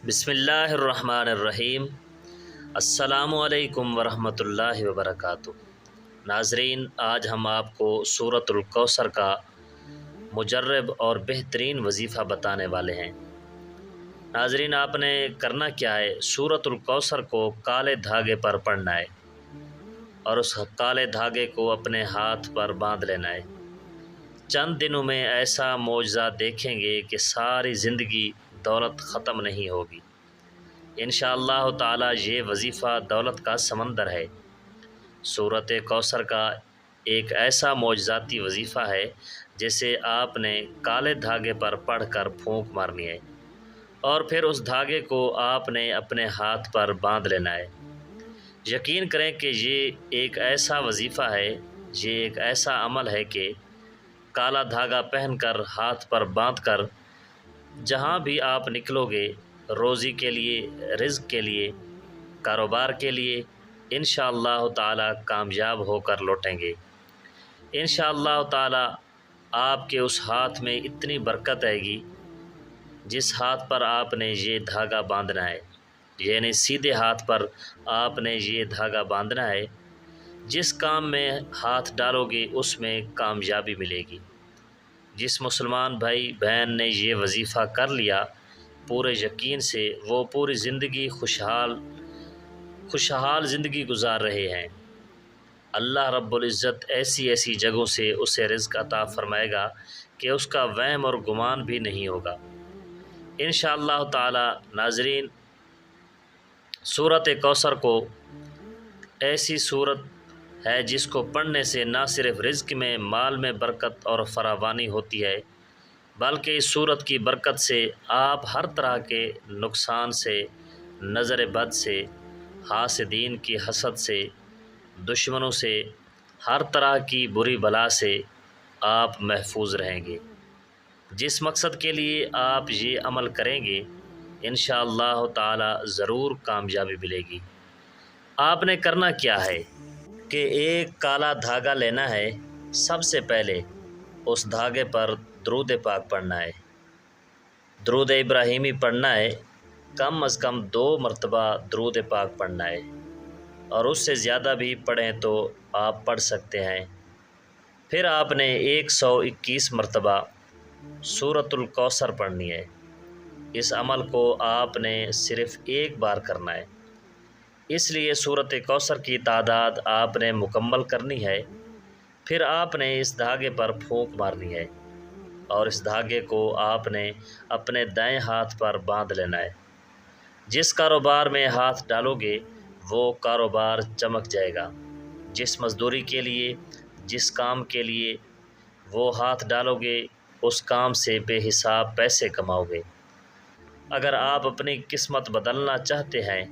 بسم اللہ الرحمن الرحیم۔ السلام علیکم ورحمۃ اللہ وبرکاتہ۔ ناظرین، آج ہم آپ کو سورۃ الکوثر کا مجرب اور بہترین وظیفہ بتانے والے ہیں۔ ناظرین، آپ نے کرنا کیا ہے، سورۃ الکوثر کو کالے دھاگے پر پڑھنا ہے اور اس کالے دھاگے کو اپنے ہاتھ پر باندھ لینا ہے۔ چند دنوں میں ایسا معجزہ دیکھیں گے کہ ساری زندگی دولت ختم نہیں ہوگی۔ انشاءاللہ تعالی یہ وظیفہ دولت کا سمندر ہے۔ سورۃ کوثر کا ایک ایسا معجزاتی وظیفہ ہے جسے آپ نے کالے دھاگے پر پڑھ کر پھونک مارنی ہے اور پھر اس دھاگے کو آپ نے اپنے ہاتھ پر باندھ لینا ہے۔ یقین کریں کہ یہ ایک ایسا وظیفہ ہے، یہ ایک ایسا عمل ہے کہ کالا دھاگا پہن کر ہاتھ پر باندھ کر جہاں بھی آپ نکلو گے، روزی کے لیے، رزق کے لیے، کاروبار کے لیے، انشاءاللہ تعالی کامیاب ہو کر لوٹیں گے۔ انشاءاللہ تعالی آپ کے اس ہاتھ میں اتنی برکت آئے گی، جس ہاتھ پر آپ نے یہ دھاگا باندھنا ہے، یعنی سیدھے ہاتھ پر آپ نے یہ دھاگا باندھنا ہے، جس کام میں ہاتھ ڈالو گے اس میں کامیابی ملے گی۔ جس مسلمان بھائی بہن نے یہ وظیفہ کر لیا پورے یقین سے، وہ پوری زندگی خوشحال زندگی گزار رہے ہیں۔ اللہ رب العزت ایسی ایسی جگہوں سے اسے رزق عطا فرمائے گا کہ اس کا وہم اور گمان بھی نہیں ہوگا انشاءاللہ تعالی۔ ناظرین، سورۃ کوثر کو ایسی صورت ہے جس کو پڑھنے سے نہ صرف رزق میں، مال میں برکت اور فراوانی ہوتی ہے، بلکہ اس صورت کی برکت سے آپ ہر طرح کے نقصان سے، نظر بد سے، حاسدین کی حسد سے، دشمنوں سے، ہر طرح کی بری بلا سے آپ محفوظ رہیں گے۔ جس مقصد کے لیے آپ یہ عمل کریں گے، انشاءاللہ تعالی ضرور کامیابی ملے گی۔ آپ نے کرنا کیا ہے کہ ایک کالا دھاگا لینا ہے، سب سے پہلے اس دھاگے پر درود پاک پڑھنا ہے، درود ابراہیمی پڑھنا ہے، کم از کم 2 مرتبہ درود پاک پڑھنا ہے، اور اس سے زیادہ بھی پڑھیں تو آپ پڑھ سکتے ہیں۔ پھر آپ نے 121 مرتبہ سورۃ الکوثر پڑھنی ہے۔ اس عمل کو آپ نے صرف ایک بار کرنا ہے، اس لیے سورۃ کوثر کی تعداد آپ نے مکمل کرنی ہے۔ پھر آپ نے اس دھاگے پر پھونک مارنی ہے اور اس دھاگے کو آپ نے اپنے دائیں ہاتھ پر باندھ لینا ہے۔ جس کاروبار میں ہاتھ ڈالو گے وہ کاروبار چمک جائے گا۔ جس مزدوری کے لیے، جس کام کے لیے وہ ہاتھ ڈالو گے، اس کام سے بے حساب پیسے کماؤ گے۔ اگر آپ اپنی قسمت بدلنا چاہتے ہیں،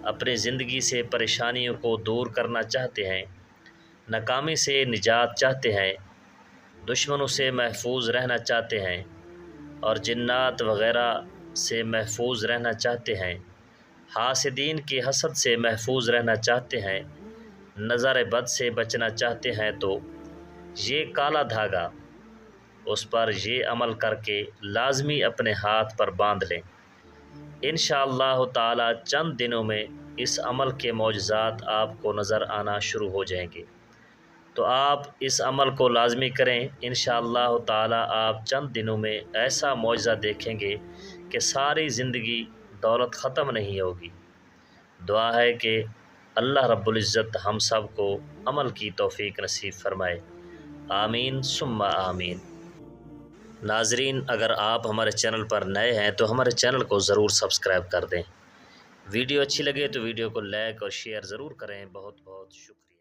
اپنی زندگی سے پریشانیوں کو دور کرنا چاہتے ہیں، ناکامی سے نجات چاہتے ہیں، دشمنوں سے محفوظ رہنا چاہتے ہیں اور جنات وغیرہ سے محفوظ رہنا چاہتے ہیں، حاسدین کی حسد سے محفوظ رہنا چاہتے ہیں، نظر بد سے بچنا چاہتے ہیں، تو یہ کالا دھاگا، اس پر یہ عمل کر کے لازمی اپنے ہاتھ پر باندھ لیں۔ انشاءاللہ تعالی چند دنوں میں اس عمل کے معجزات آپ کو نظر آنا شروع ہو جائیں گے، تو آپ اس عمل کو لازمی کریں۔ انشاءاللہ تعالی آپ چند دنوں میں ایسا معجزہ دیکھیں گے کہ ساری زندگی دولت ختم نہیں ہوگی۔ دعا ہے کہ اللہ رب العزت ہم سب کو عمل کی توفیق نصیب فرمائے، آمین ثم آمین۔ ناظرین، اگر آپ ہمارے چینل پر نئے ہیں تو ہمارے چینل کو ضرور سبسکرائب کر دیں۔ ویڈیو اچھی لگے تو ویڈیو کو لائک اور شیئر ضرور کریں۔ بہت بہت شکریہ۔